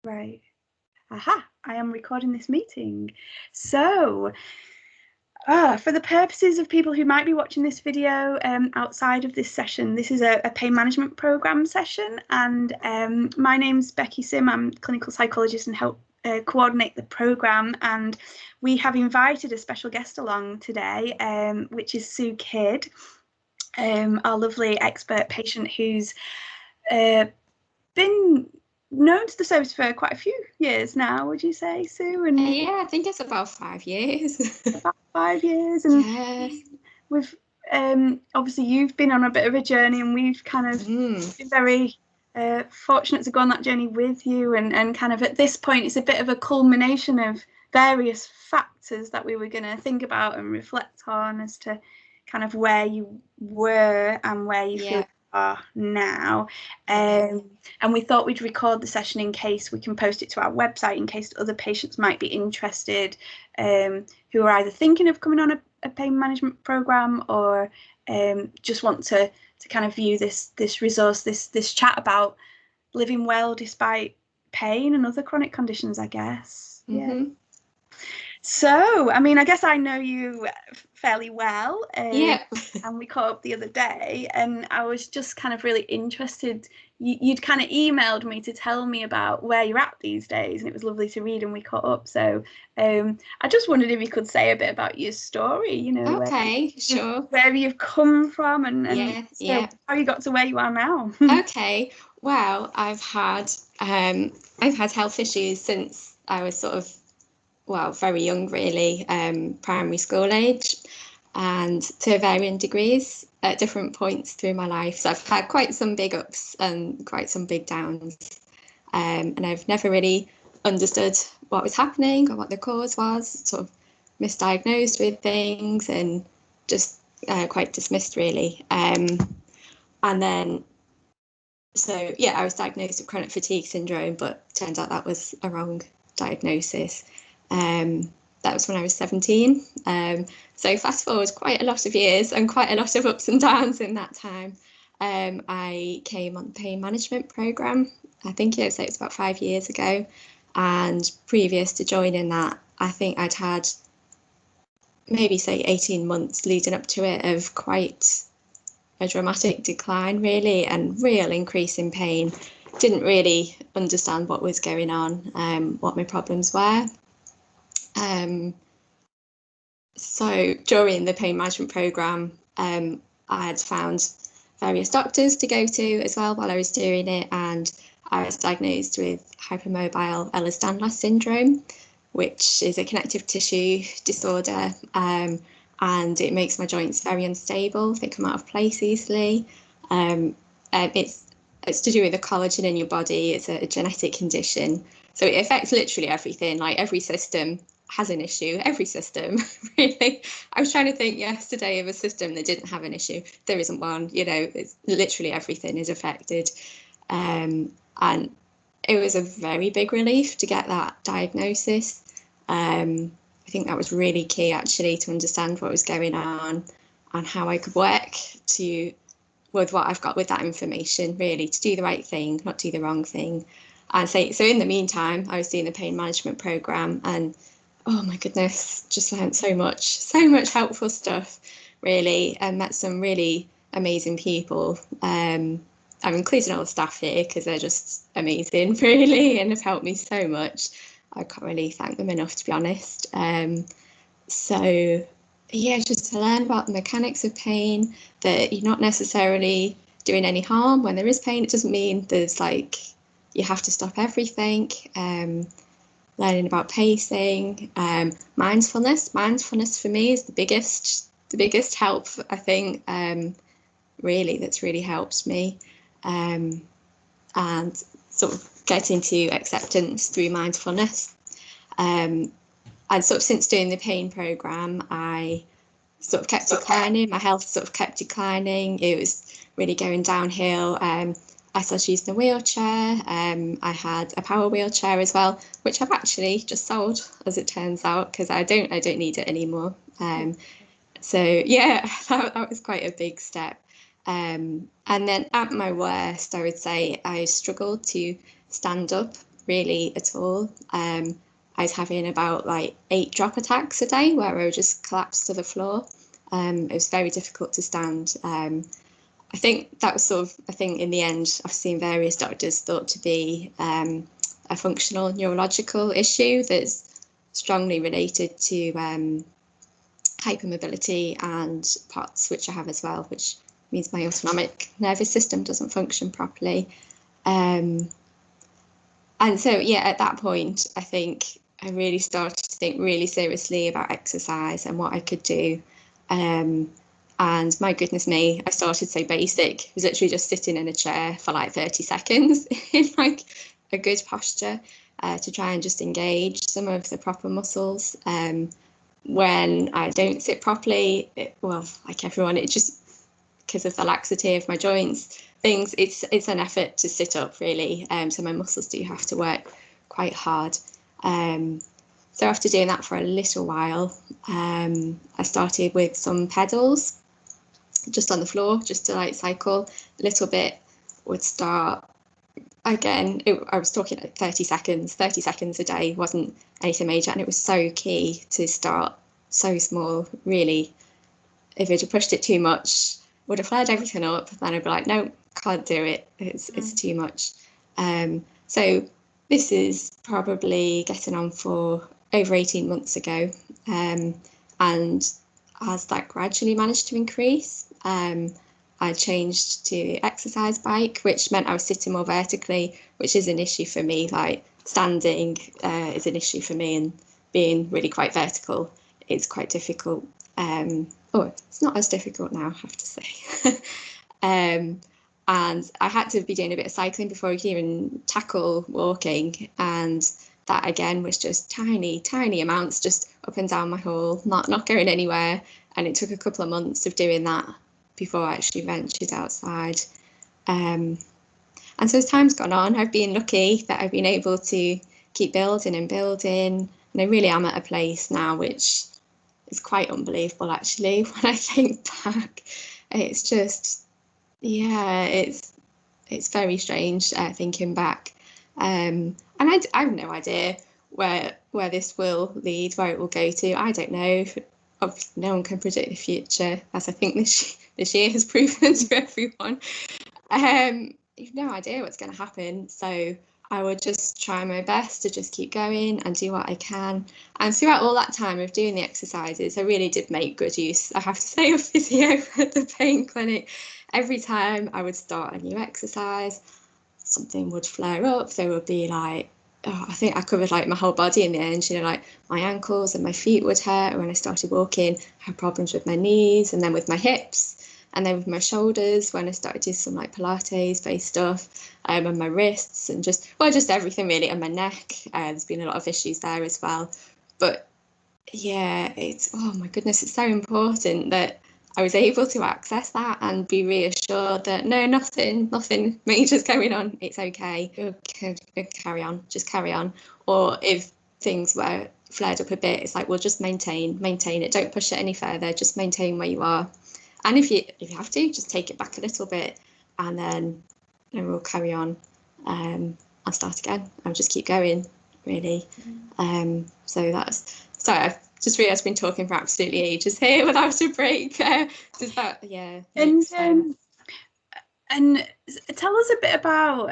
Right. Aha, I am recording this meeting. So, for the purposes of people who might be watching this video outside of this session, this is a pain management program session, and my name's Becky Sim. I'm a clinical psychologist and help coordinate the program, and we have invited a special guest along today, which is Sue Kidd, our lovely expert patient who's been known to the service for quite a few years now, would you say, Sue? And yeah, I think it's about 5 years. About 5 years, and yes. We've obviously you've been on a bit of a journey, and we've kind of been very fortunate to go on that journey with you, and kind of at this point it's a bit of a culmination of various factors that we were going to think about and reflect on as to kind of where you were and where you feel are now, and we thought we'd record the session in case we can post it to our website in case other patients might be interested, who are either thinking of coming on a pain management program or just want to kind of view this resource, this chat about living well despite pain and other chronic conditions, I guess. Yeah. So, I mean, I guess I know you fairly well, and we caught up the other day, and I was just kind of really interested. You'd kind of emailed me to tell me about where you're at these days, and it was lovely to read, and we caught up. So I just wondered if you could say a bit about your story, you know, sure. Where you've come from and how you got to where you are now. Okay, well, I've had health issues since I was sort of, very young, really, primary school age, and to varying degrees at different points through my life. So I've had quite some big ups and quite some big downs, and I've never really understood what was happening or what the cause was, sort of misdiagnosed with things and just quite dismissed, really. And then, I was diagnosed with chronic fatigue syndrome, but turned out that was a wrong diagnosis. That was when I was 17. So fast forward quite a lot of years and quite a lot of ups and downs in that time. I came on the pain management program. I think it was about 5 years ago. And previous to joining that, I think I'd had maybe 18 months leading up to it of quite a dramatic decline, really, and real increase in pain. Didn't really understand what was going on, what my problems were. So during the pain management program, I had found various doctors to go to as well while I was doing it, and I was diagnosed with hypermobile Ehlers-Danlos syndrome, which is a connective tissue disorder, and it makes my joints very unstable. They come out of place easily. It's to do with the collagen in your body. It's a genetic condition, so it affects literally everything. Like every system has an issue, every system, really. I was trying to think yesterday of a system that didn't have an issue. There isn't one, it's literally everything is affected. And it was a very big relief to get that diagnosis. I think that was really key, actually, to understand what was going on and how I could work with what I've got with that information, really, to do the right thing, not do the wrong thing. And so in the meantime, I was doing the pain management program, and oh my goodness, just learned so much helpful stuff, really, and met some really amazing people. I'm including all the staff here because they're just amazing, really, and have helped me so much. I can't really thank them enough, to be honest. Just to learn about the mechanics of pain, that you're not necessarily doing any harm when there is pain. It doesn't mean there's you have to stop everything. Learning about pacing, mindfulness. Mindfulness for me is the biggest help, I think, really, that's really helped me. And sort of getting to acceptance through mindfulness. And sort of since doing the pain program, I sort of kept declining. My health sort of kept declining. It was really going downhill. I started using a wheelchair. I had a power wheelchair as well, which I've actually just sold, as it turns out, because I don't need it anymore. That was quite a big step. And then at my worst, I would say I struggled to stand up really at all. I was having about like 8 drop attacks a day where I would just collapse to the floor. It was very difficult to stand. I think that was sort of a thing in the end. I've seen various doctors thought to be a functional neurological issue that's strongly related to hypermobility and POTS, which I have as well, which means my autonomic nervous system doesn't function properly. And so, yeah, at that point, I think I really started to think really seriously about exercise and what I could do. And my goodness me, I started so basic. It was literally just sitting in a chair for like 30 seconds in like a good posture to try and just engage some of the proper muscles. When I don't sit properly, like everyone, it just, because of the laxity of my joints, it's an effort to sit up really. So my muscles do have to work quite hard. So after doing that for a little while, I started with some pedals just on the floor, just to like cycle a little bit. Would start again. I was talking like 30 seconds a day, wasn't anything major, and it was so key to start so small. Really, if I'd have pushed it too much, would have flared everything up. Then I'd be like, no, can't do it. It's too much. So this is probably getting on for over 18 months ago, and as that gradually managed to increase, I changed to exercise bike, which meant I was sitting more vertically, which is an issue for me. Like standing is an issue for me, and being really quite vertical is quite difficult. It's not as difficult now, I have to say. And I had to be doing a bit of cycling before I could even tackle walking, and that again was just tiny amounts, just up and down my hall, not going anywhere. And it took a couple of months of doing that before I actually ventured outside. And so as time's gone on, I've been lucky that I've been able to keep building, and I really am at a place now which is quite unbelievable actually. When I think back, it's just, yeah, it's very strange thinking back. And I have no idea where this will lead, where it will go to. I don't know. Obviously, no one can predict the future, as I think this year has proven to everyone. You've no idea what's going to happen. So I would just try my best to just keep going and do what I can. And throughout all that time of doing the exercises, I really did make good use, I have to say, of physio at the pain clinic. Every time I would start a new exercise, something would flare up. There would be like, I think I covered like my whole body in the end, like my ankles and my feet would hurt. When I started walking, I had problems with my knees, and then with my hips, and then with my shoulders when I started doing some like Pilates based stuff, and my wrists, and just everything really, and my neck. There's been a lot of issues there as well. But yeah, oh my goodness, it's so important that I was able to access that and be reassured that no, nothing major's going on. It's okay. Carry on. Or if things were flared up a bit, it's like, well, just maintain it. Don't push it any further. Just maintain where you are. And if you have to, just take it back a little bit, and then we'll carry on. I'll start again. I'll just keep going, really. So that's, sorry, I've just realised I've been talking for absolutely ages here without a break. Does that, yeah. And tell us a bit about,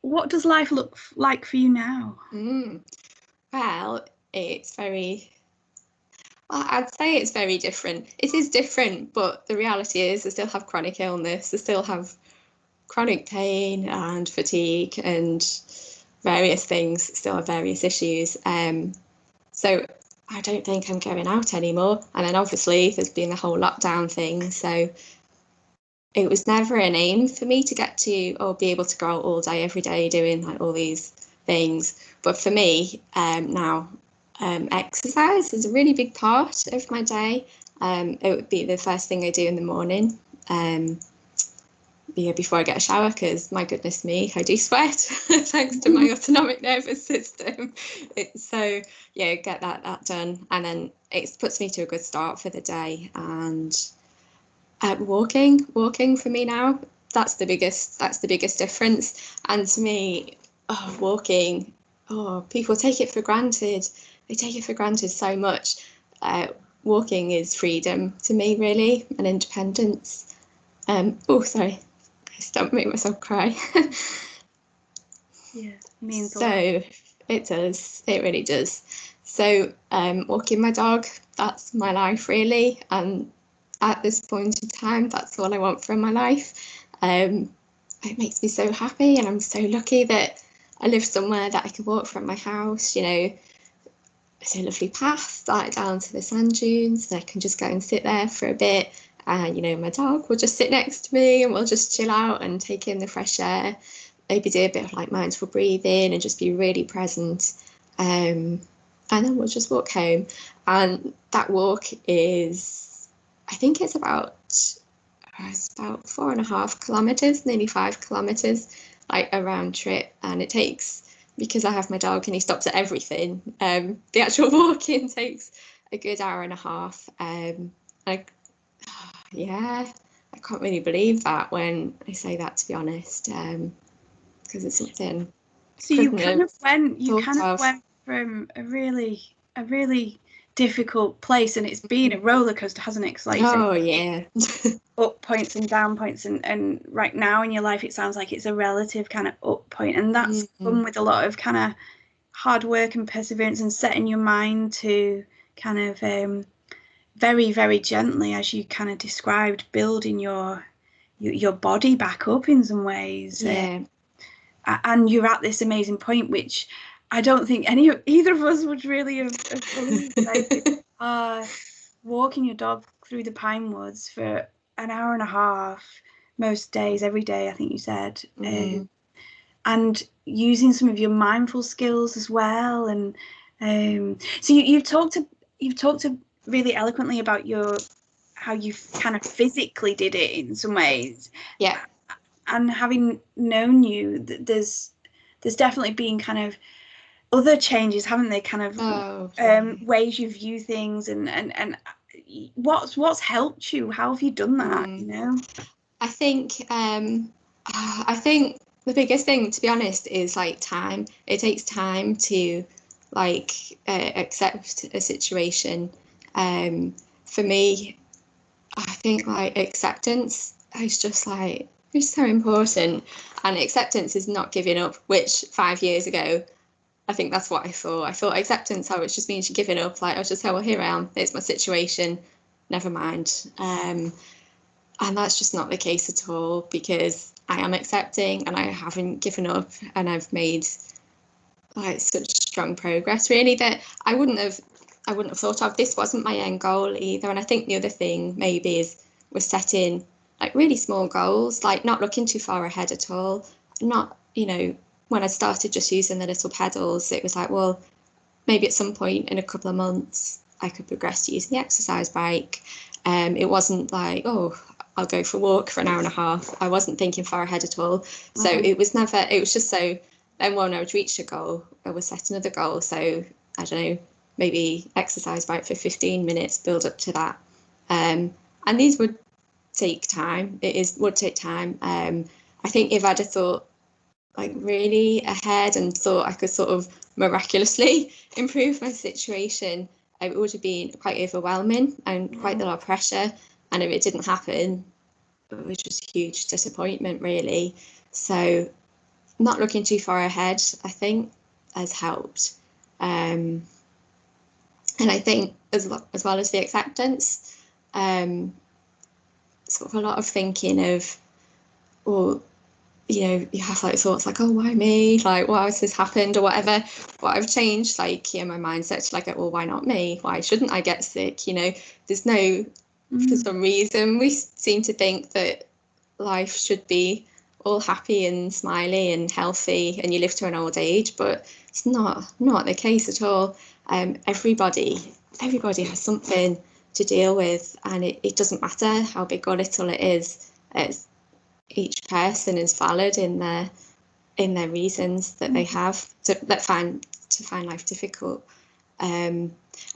what does life look like for you now? Well, I'd say it's very different. It is different, but the reality is I still have chronic illness. I still have chronic pain and fatigue and various things, still have various issues. So I don't think I'm going out anymore. And then obviously there's been the whole lockdown thing. So it was never an aim for me to get to or be able to go out all day, every day, doing like all these things. But for me now, exercise is a really big part of my day. It would be the first thing I do in the morning. Before I get a shower, because my goodness me, I do sweat thanks to my autonomic nervous system. So yeah, get that done, and then it puts me to a good start for the day. And walking for me now, that's the biggest difference. And to me, walking, people take it for granted. They take it for granted so much. Walking is freedom to me, really, and independence. Sorry, don't make myself cry. Yeah, means so it does. It really does. So walking my dog, that's my life, really. And at this point in time, that's all I want from my life. It makes me so happy, and I'm so lucky that I live somewhere that I can walk from my house. You know, it's a lovely path like down to the sand dunes, and I can just go and sit there for a bit. You know, my dog will just sit next to me, and we'll just chill out and take in the fresh air. Maybe do a bit of like mindful breathing and just be really present. And then we'll just walk home. And that walk is, I think it's about 4.5 kilometres, nearly 5 kilometres, like a round trip. And it takes, because I have my dog and he stops at everything, the actual walk-in takes a good hour and a half. Yeah, I can't really believe that when I say that, to be honest, because it's something. So you kind of went from a really difficult place, and it's been a roller coaster, hasn't it? 'Cause like yeah. Up points and down points, and right now in your life it sounds like it's a relative kind of up point, and that's come with a lot of kind of hard work and perseverance and setting your mind to kind of very, very gently, as you kind of described, building your body back up in some ways. Yeah. And you're at this amazing point, which I don't think either of us would really have believed. Like, walking your dog through the pine woods for an hour and a half, most days, every day, I think you said, and using some of your mindful skills as well. And so you've talked really eloquently about how you kind of physically did it in some ways. Yeah. And having known you, there's definitely been kind of other changes, haven't they? Kind of ways you view things, and what's helped you? How have you done that? You know, I think the biggest thing, to be honest, is like time. It takes time to like accept a situation. For me, I think like acceptance is just like, it's so important. And acceptance is not giving up, which 5 years ago, I think that's what I thought. I thought acceptance, it just means you're giving up. Like, I was just say, well, here I am, it's my situation, never mind. And that's just not the case at all, because I am accepting and I haven't given up, and I've made like such strong progress, really, that I wouldn't have thought of. This wasn't my end goal either. And I think the other thing maybe was setting like really small goals, like not looking too far ahead at all. Not, you know, when I started just using the little pedals, it was like, well, maybe at some point in a couple of months I could progress to using the exercise bike. It wasn't like, oh, I'll go for a walk for an hour and a half. I wasn't thinking far ahead at all. So it was just so, then when I would reach a goal, I would set another goal. So I don't know, maybe exercise bike for 15 minutes, build up to that. And these would take time. Would take time. I think if I'd have thought like really ahead and thought I could sort of miraculously improve my situation, it would have been quite overwhelming and quite a lot of pressure. And if it didn't happen, it was just a huge disappointment, really. So not looking too far ahead, I think, has helped. And I think as well as the acceptance, sort of a lot of thinking of, well, you know, you have like thoughts like, oh, why me? Like, why has this happened or whatever? What I've changed, like, my mindset to like, well, why not me? Why shouldn't I get sick? You know, there's no, for some reason, we seem to think that life should be all happy and smiley and healthy and you live to an old age, but it's not the case at all. Everybody has something to deal with, and it doesn't matter how big or little it is. Each person is valid in their reasons that they have to find life difficult. I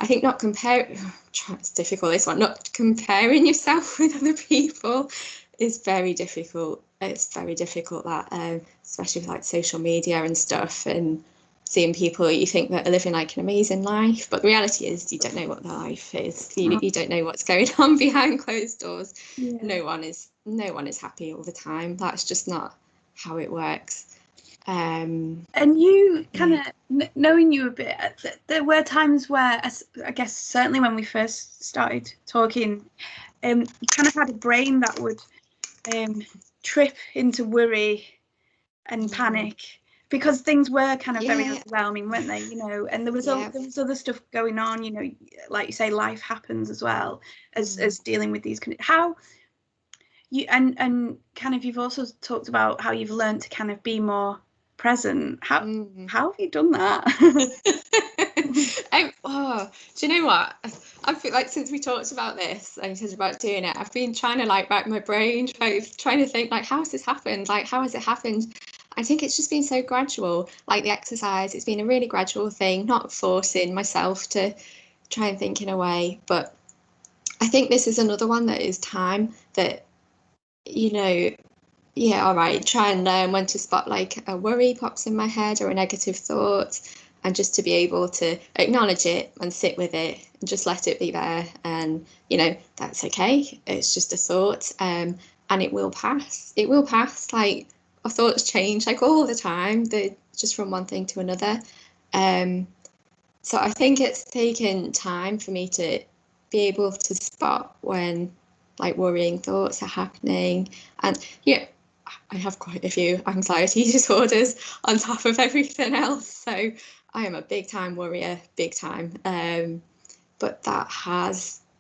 think it's difficult, this one, not comparing yourself with other people is very difficult. it's very difficult, that especially with like social media and stuff, and seeing people you think that are living like an amazing life, but the reality is you don't know what their life is. You don't know what's going on behind closed doors. Yeah. No one is happy all the time. That's just not how it works. And you kind of, knowing you a bit, there were times where, I guess certainly when we first started talking, you kind of had a brain that would trip into worry and panic, because things were kind of very overwhelming, weren't they? You know, and there was other stuff going on. You know, like you say, life happens as well as dealing with these. How you and kind of, you've also talked about how you've learned to kind of be more present. How have you done that? Do you know what? I feel like since we talked about this and said about doing it, I've been trying to like rack my brain, trying to think like, how has this happened? Like, how has it happened? I think it's just been so gradual. Like the exercise, it's been a really gradual thing, not forcing myself to try and think in a way. But I think this is another one that is time that, you know, all right, try and learn when to spot like a worry pops in my head or a negative thought, and just to be able to acknowledge it and sit with it and just let it be there. And, you know, that's okay. It's just a thought, and it will pass. It will pass. Like, our thoughts change like all the time. They're just from one thing to another. So I think it's taken time for me to be able to spot when like worrying thoughts are happening. And I have quite a few anxiety disorders on top of everything else, so I am a big time worrier, big time. But that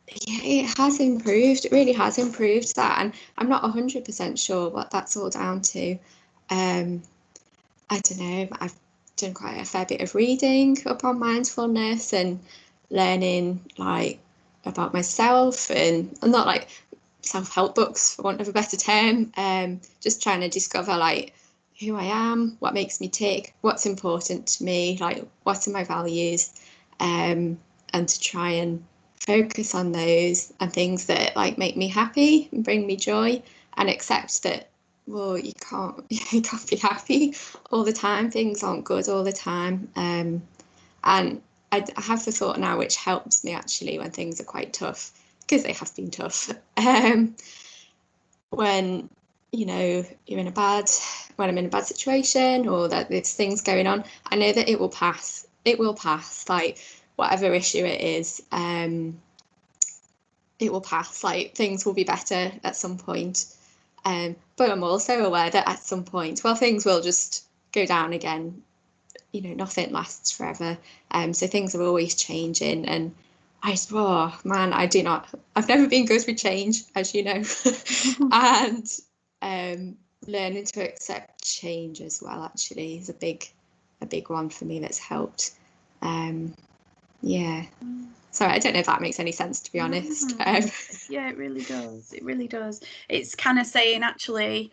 it has improved. It really has improved that, and I'm not 100% sure what that's all down to. I don't know. I've done quite a fair bit of reading up on mindfulness and learning like about myself, and not like self-help books, for want of a better term, just trying to discover like who I am, what makes me tick, what's important to me, like what are my values, and to try and focus on those and things that like make me happy and bring me joy, and accept that, well, you can't be happy all the time. Things aren't good all the time, and I have the thought now, which helps me actually when things are quite tough, because they have been tough. When, you know, when I'm in a bad situation, or that there's things going on, I know that it will pass. It will pass, like whatever issue it is, it will pass. Like things will be better at some point. But I'm also aware that at some point, well, things will just go down again. You know, nothing lasts forever. So things are always changing, and I've never been good with change, as you know. And learning to accept change as well actually is a big one for me that's helped. Sorry, I don't know if that makes any sense, to be honest. Yeah, it really does. It really does. It's kind of saying, actually,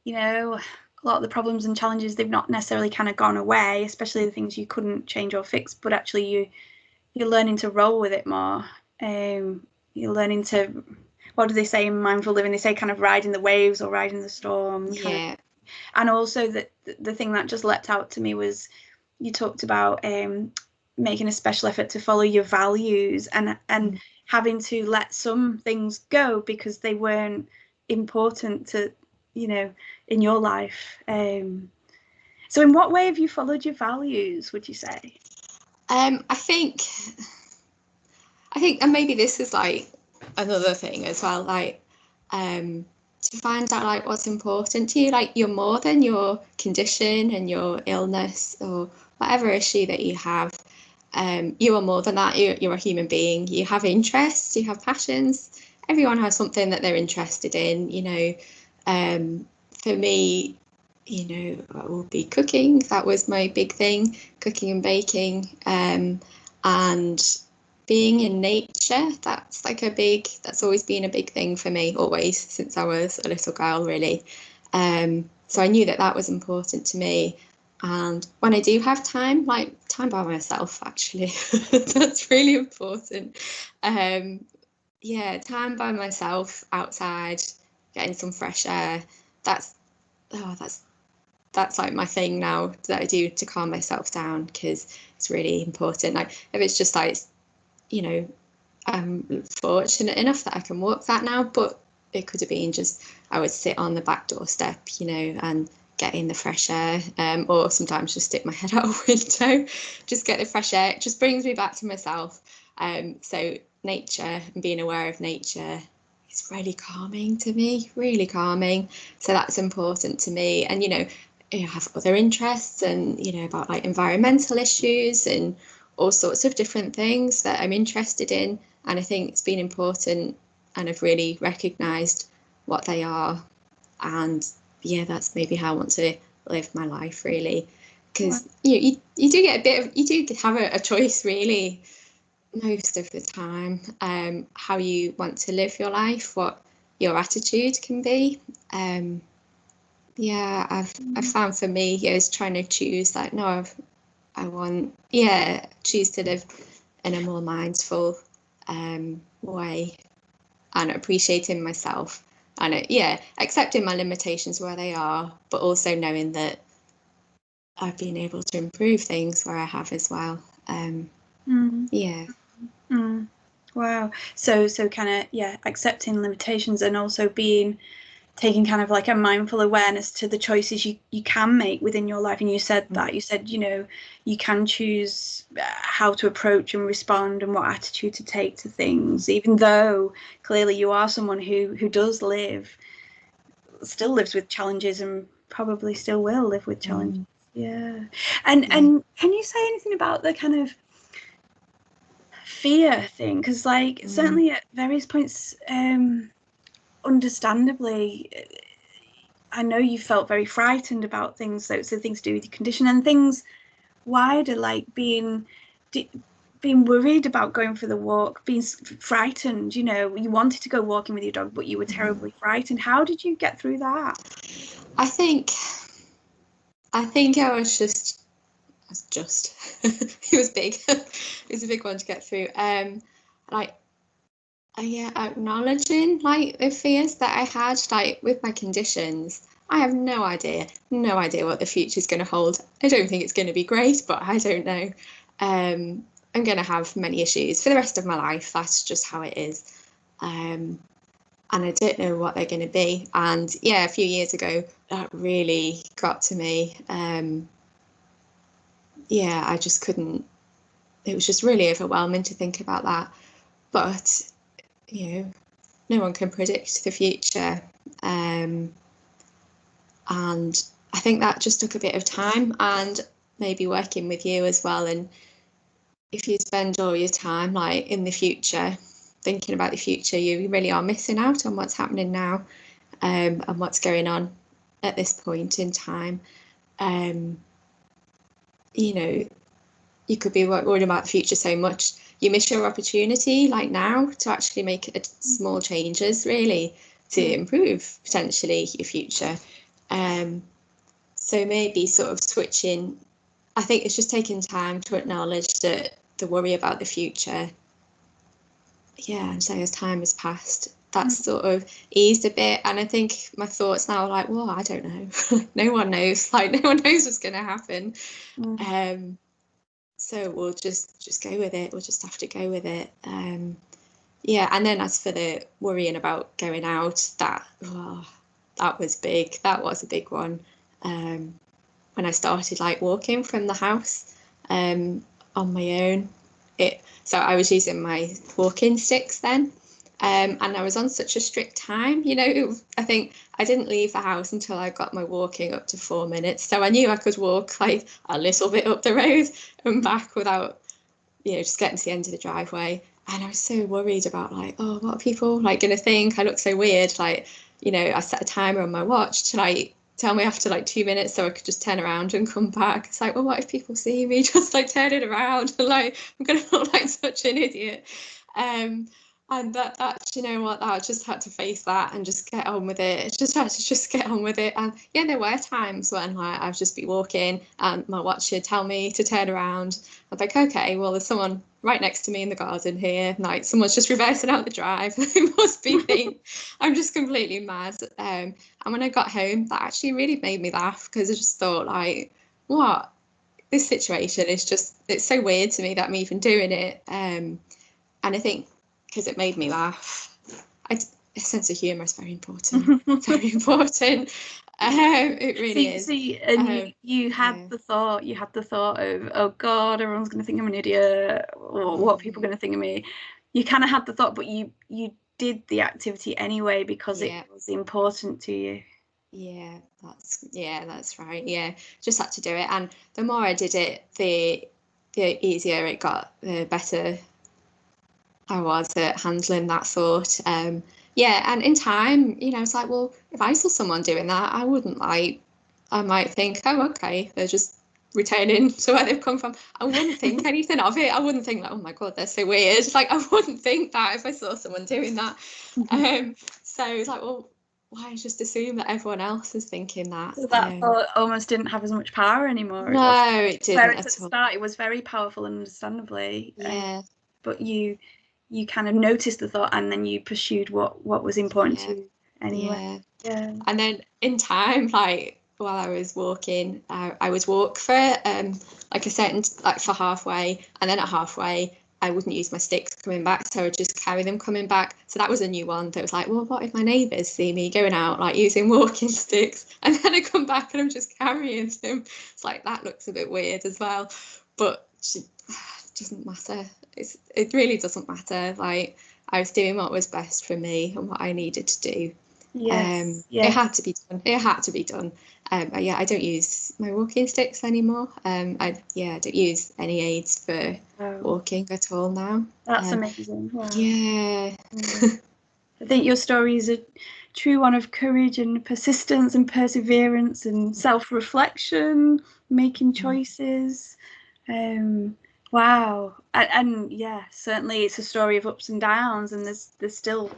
you know, a lot of the problems and challenges, they've not necessarily kind of gone away, especially the things you couldn't change or fix, but actually you're learning to roll with it more. You're learning to, what do they say in mindful living? They say kind of riding the waves or riding the storm. Yeah. And also the thing that just leapt out to me was, you talked about making a special effort to follow your values, and having to let some things go because they weren't important to, you know, in your life. So in what way have you followed your values, would you say? I think, and maybe this is like another thing as well, like to find out like what's important to you. Like, you're more than your condition and your illness or whatever issue that you have. You are more than that. You're a human being. You have interests, you have passions. Everyone has something that they're interested in, you know. For me, you know, that will be cooking. That was my big thing, cooking and baking, and being in nature. That's always been a big thing for me, always, since I was a little girl, really. So I knew that was important to me. And when I do have time, like time by myself, actually, that's really important. Time by myself outside, getting some fresh air. That's that's like my thing now that I do to calm myself down, because it's really important. Like if it's just like, you know, I'm fortunate enough that I can walk that now, but it could have been just I would sit on the back doorstep, you know, and get in the fresh air, or sometimes just stick my head out a window, just get the fresh air. It just brings me back to myself. So nature and being aware of nature is really calming to me, really calming. So that's important to me. And, you know, I have other interests, and, you know, about like environmental issues and all sorts of different things that I'm interested in. And I think it's been important, and I've really recognised what they are. And yeah, that's maybe how I want to live my life, really, because you do get a bit of, you do have a choice really most of the time, how you want to live your life, what your attitude can be. Yeah, I've found for me is trying to choose like, no, I want, yeah, choose to live in a more mindful way, and appreciating myself, and yeah, accepting my limitations where they are, but also knowing that I've been able to improve things where I have as well. Yeah. Wow. So kind of, yeah, accepting limitations, and also taking kind of like a mindful awareness to the choices you can make within your life. And you said that, you said, you know, you can choose how to approach and respond and what attitude to take to things, even though clearly you are someone who still lives with challenges, and probably still will live with challenges. Yeah. And can you say anything about the kind of fear thing? Because like certainly at various points, understandably, I know you felt very frightened about things, so things to do with your condition and things wider, like being worried about going for the walk, being frightened. You know, you wanted to go walking with your dog, but you were terribly frightened. How did you get through that? I think I was just it was big. It was a big one to get through. Like, yeah, acknowledging like the fears that I had, like with my conditions. I have no idea what the future's going to hold. I don't think it's going to be great, but I don't know. I'm going to have many issues for the rest of my life. That's just how it is. And I don't know what they're going to be. And yeah, a few years ago, that really got to me. Yeah, I just couldn't. It was just really overwhelming to think about that. But, you know, no one can predict the future. And I think that just took a bit of time, and maybe working with you as well. And if you spend all your time like in the future, thinking about the future, you really are missing out on what's happening now, and what's going on at this point in time. You know, you could be worried about the future so much, you miss your opportunity like now to actually make small changes really to improve potentially your future. So maybe sort of switching, I think it's just taking time to acknowledge that the worry about the future, yeah, and so as time has passed, that's sort of eased a bit. And I think my thoughts now are like, well, I don't know. No one knows, like no one knows what's going to happen. So we'll just go with it. We'll just have to go with it. Yeah, and then as for the worrying about going out, that was big. That was a big one. When I started like walking from the house on my own, so I was using my walking sticks then. And I was on such a strict time, you know, I think I didn't leave the house until I got my walking up to 4 minutes. So I knew I could walk like a little bit up the road and back without, you know, just getting to the end of the driveway. And I was so worried about like, oh, what are people like going to think? I look so weird. Like, you know, I set a timer on my watch to like tell me after like 2 minutes so I could just turn around and come back. It's like, well, what if people see me just like turning around and like I'm going to look like such an idiot. And that, you know what, I just had to face that and just get on with it. Just had to just get on with it. And yeah, there were times when like I'd just be walking and my watch would tell me to turn around. I'd be like, okay, well, there's someone right next to me in the garden here. Like someone's just reversing out the drive. They must be thinking I'm just completely mad. And when I got home, that actually really made me laugh, because I just thought, like, what? This situation is just, it's so weird to me that I'm even doing it. And I think because it made me laugh, a sense of humour is very important. Very important. It really is. And you had the thought, of, oh God, everyone's going to think I'm an idiot, or what are people going to think of me? You kind of had the thought, but you did the activity anyway because it was important to you. Yeah, that's right. Yeah, just had to do it, and the more I did it, the easier it got, the better I was at handling that thought. Yeah, and in time, you know, it's like, well, if I saw someone doing that, I might think, oh, okay, they're just returning to where they've come from. I wouldn't think anything of it. I wouldn't think like, oh my God, they're so weird. Like, I wouldn't think that if I saw someone doing that. So it's like, well, why just assume that everyone else is thinking that? So that thought almost didn't have as much power anymore. No, it didn't whereas at at the all. start, it was very powerful, understandably. Yeah. But you kind of noticed the thought, and then you pursued what was important to you anyway. Yeah. And then in time, like while I was walking, I would walk for like a certain, like for halfway, and then at halfway I wouldn't use my sticks coming back, so I would just carry them coming back. So that was a new one that was like, well, what if my neighbours see me going out like using walking sticks, and then I come back and I'm just carrying them? It's like, that looks a bit weird as well, but it doesn't matter. It really doesn't matter. Like, I was doing what was best for me and what I needed to do. Yes. It had to be done. It had to be done. Yeah, I don't use my walking sticks anymore. I don't use any aids for walking at all now. That's amazing. Wow. Yeah. I think your story is a true one of courage and persistence and perseverance and self-reflection, making choices. Wow. And yeah, certainly it's a story of ups and downs, and there's still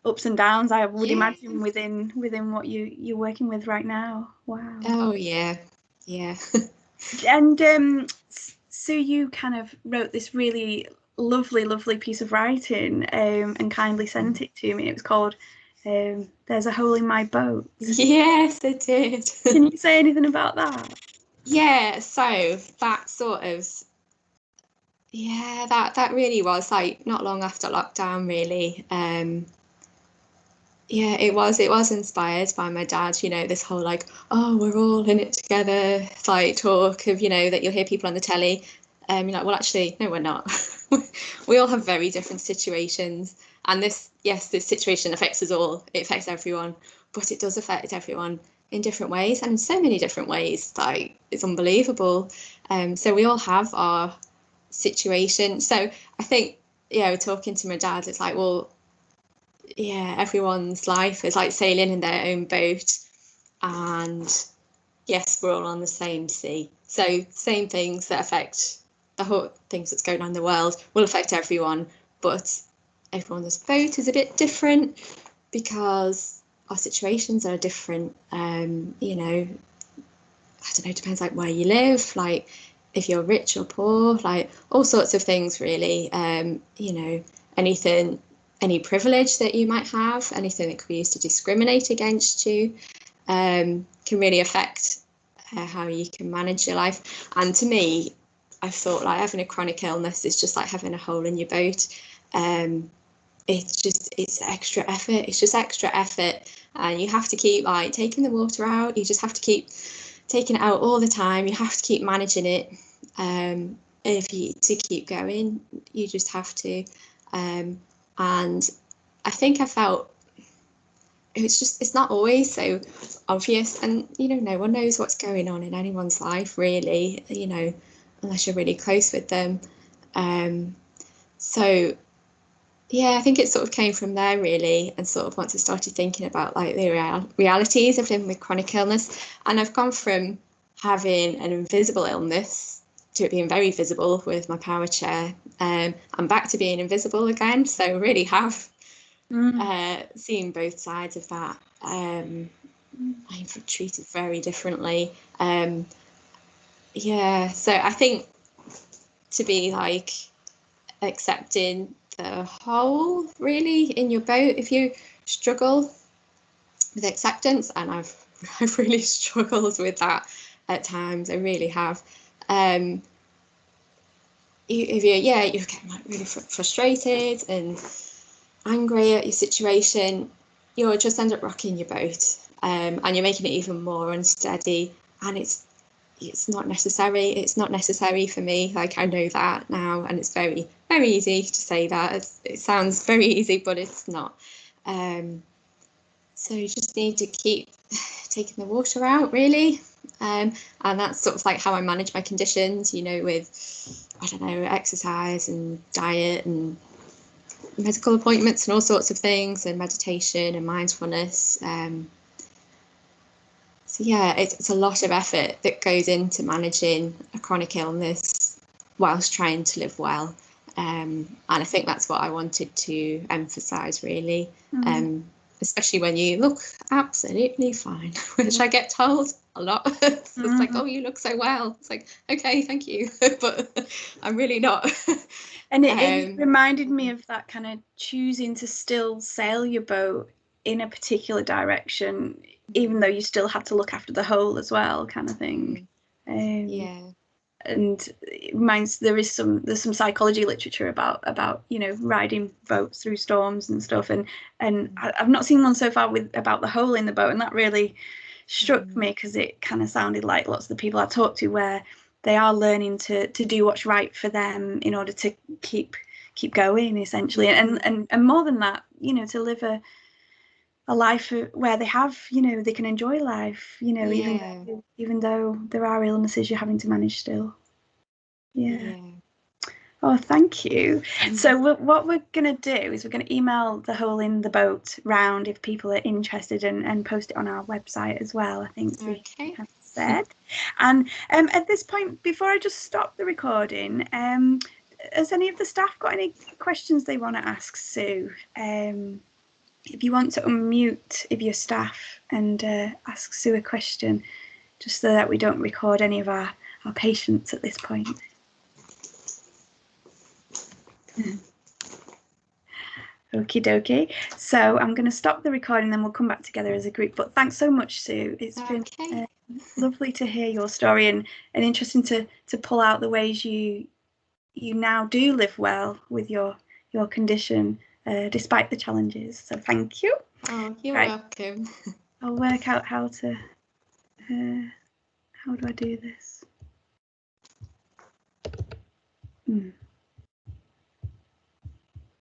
ups and downs, I would imagine, within what you're working with right now. Wow. Oh yeah. And so you kind of wrote this really lovely piece of writing, and kindly sent it to me. It was called There's a Hole in My Boat. Yes, it did. Can you say anything about that? Yeah, so that sort of, that really was like not long after lockdown, really. Yeah, it was inspired by my dad, you know, this whole like, oh, we're all in it together, like talk of, you know, that you'll hear people on the telly. You're like, well, actually, no, we're not. We all have very different situations. And this situation affects us all. It affects everyone, but it does affect everyone in different ways, and in so many different ways. Like, it's unbelievable. So we all have our situation. So I think, talking to my dad, it's like, well, yeah, everyone's life is like sailing in their own boat, and yes, we're all on the same sea. So same things that affect the whole things that's going on in the world will affect everyone, but everyone's boat is a bit different because our situations are different. I don't know, it depends like where you live, like if you're rich or poor, like all sorts of things really. Any privilege that you might have, anything that could be used to discriminate against you, can really affect how you can manage your life. And to me, I've thought like having a chronic illness is just like having a hole in your boat. It's extra effort. It's just extra effort, and you have to keep like taking the water out. You just have to keep taking it out all the time. You have to keep managing it. To keep going, you just have to. And I think I felt it's not always so obvious, and no one knows what's going on in anyone's life really, unless you're really close with them. So yeah, I think it sort of came from there really, and sort of once I started thinking about like the realities of living with chronic illness, and I've gone from having an invisible illness to it being very visible with my power chair, and back to being invisible again. So really have seen both sides of that. I'm treated very differently. So I think to be like accepting the whole really in your boat. If you struggle with acceptance, and I've really struggled with that at times, I really have. If you get like really frustrated and angry at your situation, you'll just end up rocking your boat, and you're making it even more unsteady. And it's not necessary. It's not necessary for me. Like, I know that now, and it's very, very easy to say that. It sounds very easy, but it's not. So you just need to keep taking the water out, really. And that's sort of like how I manage my conditions, you know, with, I don't know, exercise and diet and medical appointments and all sorts of things, and meditation and mindfulness. So yeah, it's a lot of effort that goes into managing a chronic illness whilst trying to live well. And I think that's what I wanted to emphasise, really. Especially when you look absolutely fine, which I get told a lot. It's like, oh, you look so well. It's like, okay, thank you, but I'm really not. And it reminded me of that kind of choosing to still sail your boat in a particular direction, even though you still have to look after the whole as well, kind of thing. Yeah. And it reminds, there's some psychology literature about you know, riding boats through storms and stuff, and I've not seen one so far about the hole in the boat, and that really struck me, because it kind of sounded like lots of the people I talked to, where they are learning to do what's right for them in order to keep going, essentially, and more than that, you know, to live a life where they have, you know, they can enjoy life, you know, even though there are illnesses you're having to manage still. Yeah. Oh, thank you. So what we're going to do is we're going to email the hole in the boat round if people are interested, and post it on our website as well, I think we have said. And at this point, before I just stop the recording, has any of the staff got any questions they want to ask Sue? If you want to unmute if you're staff and ask Sue a question, just so that we don't record any of our patients at this point. Okie dokie. So I'm going to stop the recording, then we'll come back together as a group. But thanks so much, Sue. It's been lovely to hear your story, and interesting to pull out the ways you now do live well with your condition, despite the challenges. So thank you. Oh, you're welcome. I'll work out how to. How do I do this?